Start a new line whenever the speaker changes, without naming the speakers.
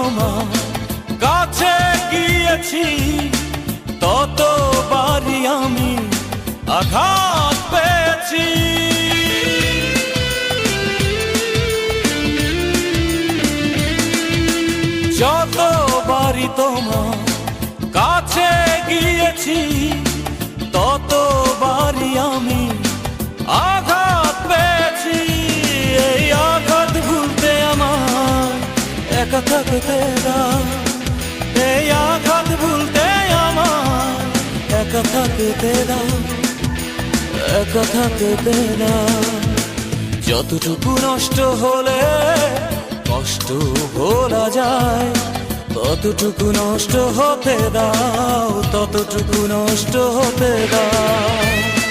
তোমার কাছে গিয়েছি, ততবারই আমি আঘাত পেয়েছি। যতবারই তোমার কাছে গিয়েছি, ততবারই আমি আঘাত পেয়েছি। এই আঘাত ভুলতে আমার একা থাকতে দাও, এই আঘাত ভুলতে আমার একা থাকতে দাও, একা থাকতে দাও। যতটুকু নষ্ট হলে কষ্ট ভোলা যায়, ততটুকু নষ্ট হতে দাও, ততটুকু নষ্ট হতে দাও।